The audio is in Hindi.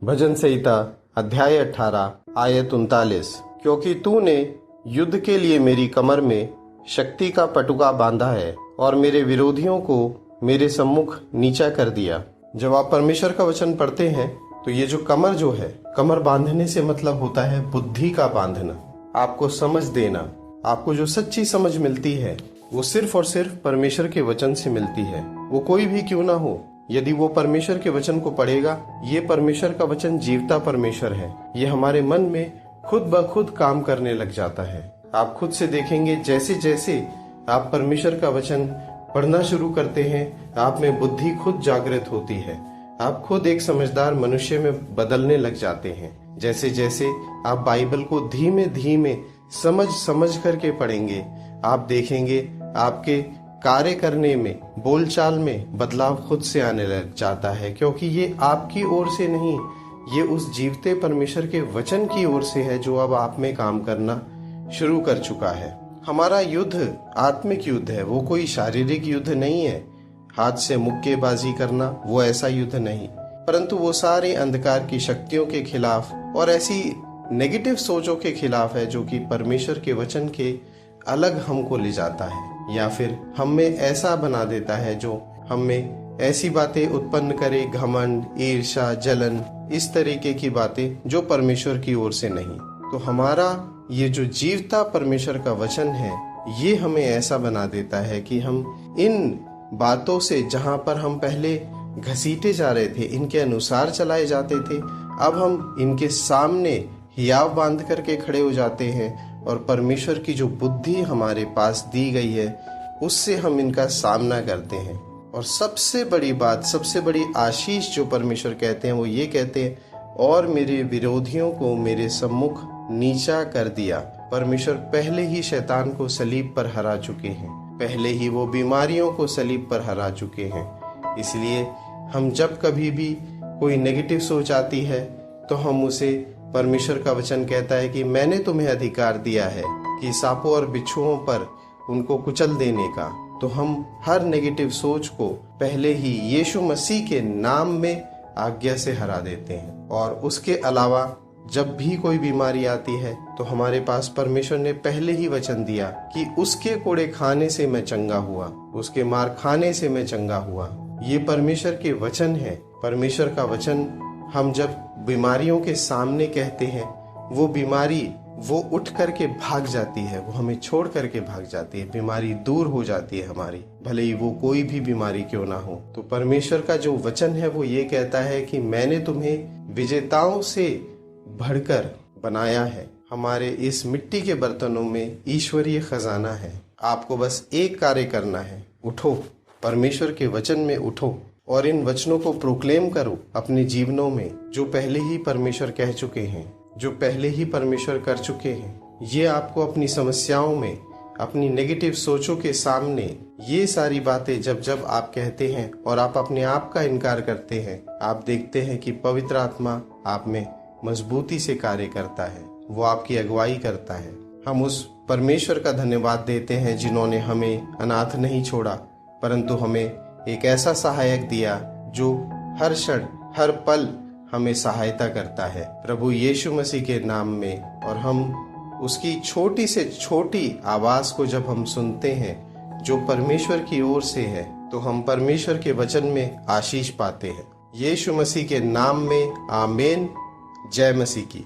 भजन संहिता अध्याय 18 आयत 39। क्योंकि तूने युद्ध के लिए मेरी कमर में शक्ति का पटुका बांधा है और मेरे विरोधियों को मेरे सम्मुख नीचा कर दिया। जब आप परमेश्वर का वचन पढ़ते हैं तो ये जो है, कमर बांधने से मतलब होता है बुद्धि का बांधना, आपको समझ देना। आपको जो सच्ची समझ मिलती है वो सिर्फ और सिर्फ परमेश्वर के वचन से मिलती है, वो कोई भी क्यों ना हो। यदि वो परमेश्वर के वचन को पढ़ेगा, ये परमेश्वर का वचन जीवता परमेश्वर है, ये हमारे मन में खुद ब खुद काम करने लग जाता है। आप खुद से देखेंगे, जैसे जैसे आप परमेश्वर का वचन पढ़ना शुरू करते हैं, आप में बुद्धि खुद जागृत होती है, आप खुद एक समझदार मनुष्य में बदलने लग जाते हैं। जैसे जैसे आप बाइबल को धीमे धीमे समझ करके पढ़ेंगे, आप देखेंगे आपके कार्य करने में, बोलचाल में बदलाव खुद से आने लग जाता है, क्योंकि ये आपकी ओर से नहीं, ये उस जीवते परमेश्वर के वचन की ओर से है जो अब आप में काम करना शुरू कर चुका है। हमारा युद्ध आत्मिक युद्ध है, वो कोई शारीरिक युद्ध नहीं है। हाथ से मुक्केबाजी करना वो ऐसा युद्ध नहीं, परंतु वो सारे अंधकार की शक्तियों के खिलाफ और ऐसी नेगेटिव सोचों के खिलाफ है जो कि परमेश्वर के वचन के अलग हमको ले जाता है, या फिर हम में ऐसा बना देता है जो हम में ऐसी बातें उत्पन्न करे, घमंड, ईर्ष्या, जलन, इस तरीके की बातें जो परमेश्वर की ओर से नहीं। तो हमारा ये जो जीवता परमेश्वर का वचन है, ये हमें ऐसा बना देता है कि हम इन बातों से, जहां पर हम पहले घसीटे जा रहे थे, इनके अनुसार चलाए जाते थे, अब हम इनके सामने हियाव बांध करके खड़े हो जाते हैं और परमेश्वर की जो बुद्धि हमारे पास दी गई है उससे हम इनका सामना करते हैं। और सबसे बड़ी बात, सबसे बड़ी आशीष जो परमेश्वर कहते हैं वो ये कहते हैं, और मेरे विरोधियों को मेरे सम्मुख नीचा कर दिया। परमेश्वर पहले ही शैतान को सलीब पर हरा चुके हैं, पहले ही वो बीमारियों को सलीब पर हरा चुके हैं। इसलिए हम जब कभी भी कोई नेगेटिव सोच आती है तो हम उसे, परमेश्वर का वचन कहता है कि मैंने तुम्हें अधिकार दिया है कि सांपों और बिच्छुओं पर उनको कुचल देने का। तो हम हर नेगेटिव सोच को पहले ही यीशु मसीह के नाम में आज्ञा से हरा देते हैं। और उसके अलावा जब भी कोई बीमारी आती है तो हमारे पास परमेश्वर ने पहले ही वचन दिया कि उसके कोड़े खाने से मैं चंगा हुआ, उसके मार खाने से मैं चंगा हुआ। ये परमेश्वर के वचन है। परमेश्वर का वचन हम जब बीमारियों के सामने कहते हैं, वो बीमारी वो उठ करके भाग जाती है, वो हमें छोड़ करके भाग जाती है, बीमारी दूर हो जाती है हमारी, भले ही वो कोई भी बीमारी क्यों ना हो। तो परमेश्वर का जो वचन है वो ये कहता है कि मैंने तुम्हें विजेताओं से बढ़कर बनाया है। हमारे इस मिट्टी के बर्तनों में ईश्वरीय खजाना है। आपको बस एक कार्य करना है, उठो, परमेश्वर के वचन में उठो और इन वचनों को प्रोक्लेम करो अपने जीवनों में, जो पहले ही परमेश्वर कह चुके हैं, जो पहले ही परमेश्वर कर चुके हैं। ये आपको अपनी समस्याओं में, अपनी नेगेटिव सोचों के सामने ये सारी बातें जब जब आप कहते हैं और आप अपने आप का इनकार करते हैं, आप देखते हैं कि पवित्र आत्मा आप में मजबूती से कार्य करता है, वो आपकी अगुवाई करता है। हम उस परमेश्वर का धन्यवाद देते हैं जिन्होंने हमें अनाथ नहीं छोड़ा, परंतु हमें एक ऐसा सहायक दिया जो हर क्षण, हर पल हमें सहायता करता है, प्रभु यीशु मसीह के नाम में। और हम उसकी छोटी से छोटी आवाज को जब हम सुनते हैं जो परमेश्वर की ओर से है, तो हम परमेश्वर के वचन में आशीष पाते हैं। यीशु मसीह के नाम में आमीन। जय मसीह की।